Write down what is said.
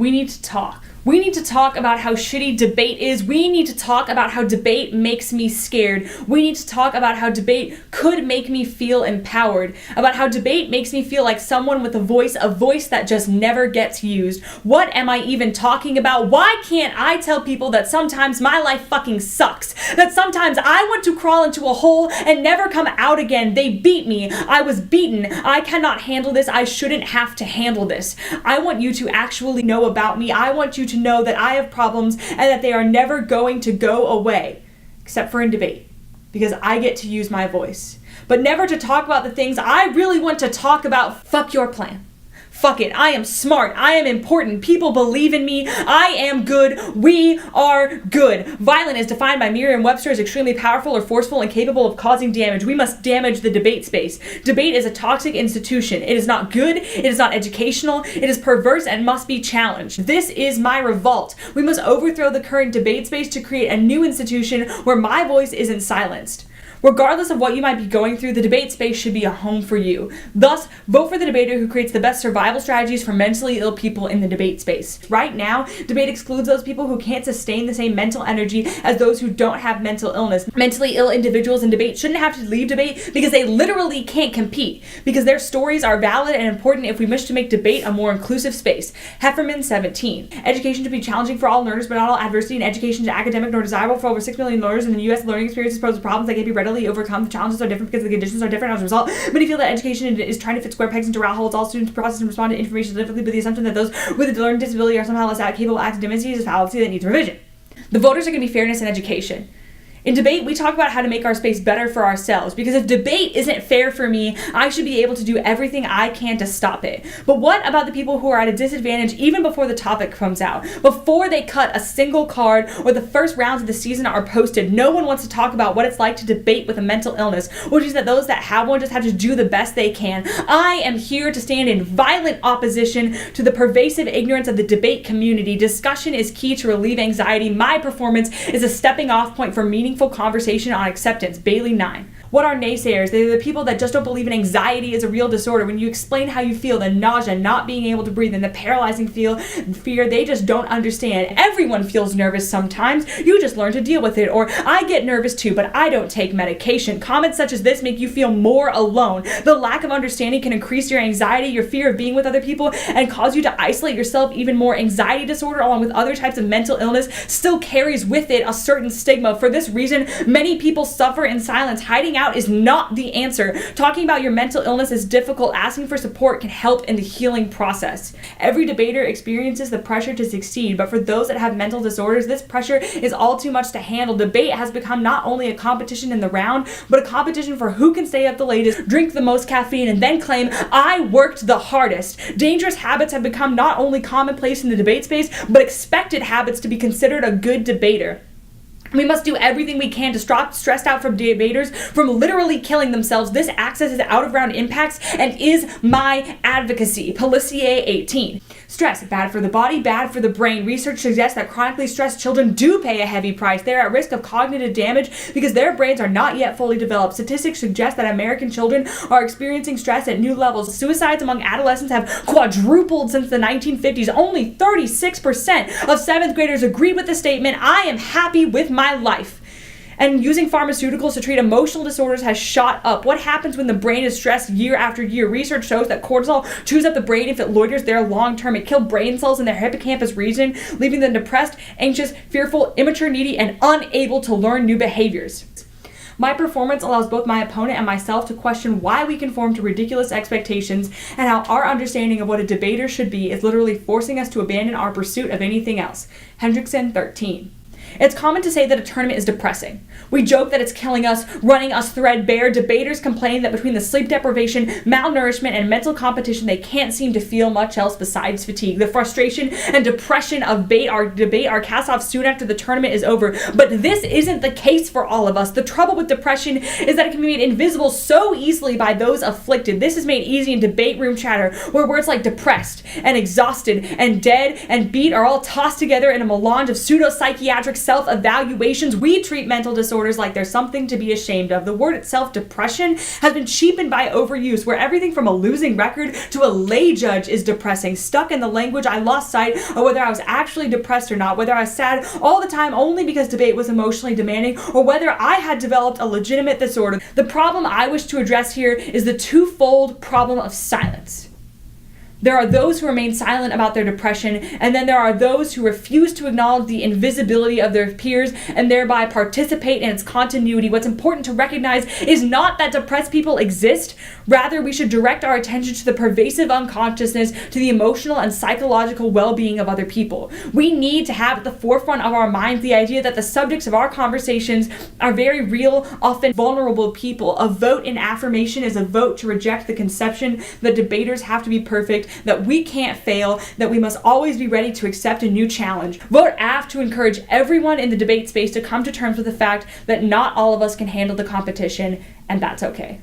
We need to talk. We need to talk about how shitty debate is. We need to talk about how debate makes me scared. We need to talk about how debate could make me feel empowered, about how debate makes me feel like someone with a voice that just never gets used. What am I even talking about? Why can't I tell people that sometimes my life fucking sucks? That sometimes I want to crawl into a hole and never come out again. They beat me. I was beaten. I cannot handle this. I shouldn't have to handle this. I want you to actually know about me. I want you to know that I have problems and that they are never going to go away, except for in debate, because I get to use my voice, but never to talk about the things I really want to talk about. Fuck your plan. Fuck it. I am smart. I am important. People believe in me. I am good. We are good. Violent is defined by Merriam-Webster as extremely powerful or forceful and capable of causing damage. We must damage the debate space. Debate is a toxic institution. It is not good. It is not educational. It is perverse and must be challenged. This is my revolt. We must overthrow the current debate space to create a new institution where my voice isn't silenced. Regardless of what you might be going through, the debate space should be a home for you. Thus, vote for the debater who creates the best survival strategies for mentally ill people in the debate space. Right now, debate excludes those people who can't sustain the same mental energy as those who don't have mental illness. Mentally ill individuals in debate shouldn't have to leave debate because they literally can't compete, because their stories are valid and important if we wish to make debate a more inclusive space. Hefferman, 17. Education should be challenging for all learners, but not all adversity in education is academic nor desirable for over 6 million learners in the U.S. Learning experiences pose problems that can be readily overcome. The challenges are different because the conditions are different. As a result, many feel that education is trying to fit square pegs into round holes. All students process and respond to information differently, but the assumption that those with a learning disability are somehow less capable of academicity is a fallacy that needs revision. The voters are going to be fairness in education. In debate, we talk about how to make our space better for ourselves, because if debate isn't fair for me, I should be able to do everything I can to stop it. But what about the people who are at a disadvantage even before the topic comes out? Before they cut a single card or the first rounds of the season are posted, no one wants to talk about what it's like to debate with a mental illness, which is that those that have one just have to do the best they can. I am here to stand in violent opposition to the pervasive ignorance of the debate community. Discussion is key to relieve anxiety. My performance is a stepping off point for meaningful conversation on acceptance. Bailey, 9. What are naysayers? They're the people that just don't believe in anxiety as a real disorder. When you explain how you feel, the nausea, not being able to breathe, and the paralyzing fear, they just don't understand. Everyone feels nervous sometimes. You just learn to deal with it. Or, I get nervous too, but I don't take medication. Comments such as this make you feel more alone. The lack of understanding can increase your anxiety, your fear of being with other people, and cause you to isolate yourself even more. Anxiety disorder, along with other types of mental illness, still carries with it a certain stigma. For this reason, many people suffer in silence. Hiding out is not the answer. Talking about your mental illness is difficult. Asking for support can help in the healing process. Every debater experiences the pressure to succeed, but for those that have mental disorders, this pressure is all too much to handle. Debate has become not only a competition in the round, but a competition for who can stay up the latest, drink the most caffeine, and then claim, I worked the hardest. Dangerous habits have become not only commonplace in the debate space, but expected habits to be considered a good debater. We must do everything we can to stop stressed out from debaters from literally killing themselves. This access is out of round impacts and is my advocacy. Pelissier, 18. Stress, bad for the body, bad for the brain. Research suggests that chronically stressed children do pay a heavy price. They're at risk of cognitive damage because their brains are not yet fully developed. Statistics suggest that American children are experiencing stress at new levels. Suicides among adolescents have quadrupled since the 1950s. Only 36% of 7th graders agree with the statement, I am happy with my life. And using pharmaceuticals to treat emotional disorders has shot up. What happens when the brain is stressed year after year? Research shows that cortisol chews up the brain if it loiters there long term. It killed brain cells in their hippocampus region, leaving them depressed, anxious, fearful, immature, needy, and unable to learn new behaviors. My performance allows both my opponent and myself to question why we conform to ridiculous expectations and how our understanding of what a debater should be is literally forcing us to abandon our pursuit of anything else. Hendrickson, 13. It's common to say that a tournament is depressing. We joke that it's killing us, running us threadbare. Debaters complain that between the sleep deprivation, malnourishment, and mental competition, they can't seem to feel much else besides fatigue. The frustration and depression of debate are cast off soon after the tournament is over. But this isn't the case for all of us. The trouble with depression is that it can be made invisible so easily by those afflicted. This is made easy in debate room chatter, where words like depressed and exhausted and dead and beat are all tossed together in a melange of pseudo-psychiatric self-evaluations. We treat mental disorders like there's something to be ashamed of. The word itself, depression, has been cheapened by overuse, where everything from a losing record to a lay judge is depressing. Stuck in the language, I lost sight of whether I was actually depressed or not, whether I was sad all the time only because debate was emotionally demanding, or whether I had developed a legitimate disorder. The problem I wish to address here is the twofold problem of silence. There are those who remain silent about their depression, and then there are those who refuse to acknowledge the invisibility of their peers and thereby participate in its continuity. What's important to recognize is not that depressed people exist. Rather, we should direct our attention to the pervasive unconsciousness, to the emotional and psychological well-being of other people. We need to have at the forefront of our minds the idea that the subjects of our conversations are very real, often vulnerable people. A vote in affirmation is a vote to reject the conception that debaters have to be perfect, that we can't fail, that we must always be ready to accept a new challenge. Vote AF to encourage everyone in the debate space to come to terms with the fact that not all of us can handle the competition, and that's okay.